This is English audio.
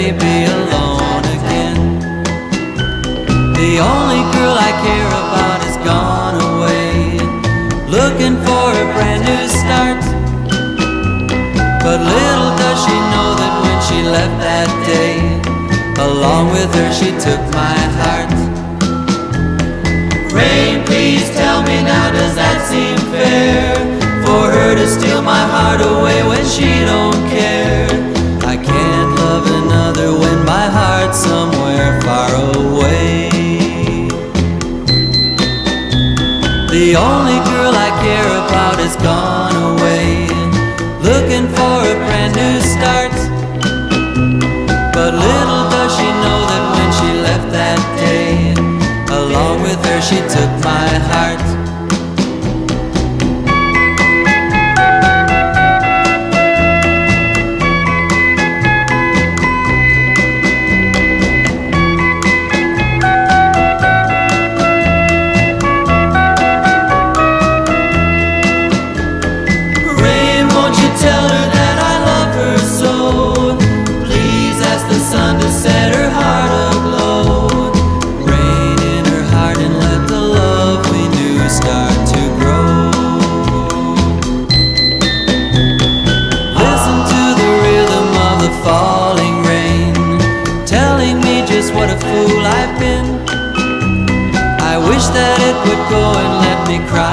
may be alone again. The only girl I care about has gone away, looking for a brand new start. But little does she know that when she left that day, along with her she took my heart. Rain, please tell me now, does that seem fair? For her to steal my heart away when she don't care. I can't love another when my heart's somewhere far away. The only girl I care about has gone away, looking for a brand new start. But little does she know that when she left that day, along with her she took my heart. Tell her that I love her so. Please ask the sun to set her heart aglow. Rain in her heart and let the love we knew start to grow. Listen to the rhythm of the falling rain, telling me just what a fool I've been. I wish that it would go and let me cry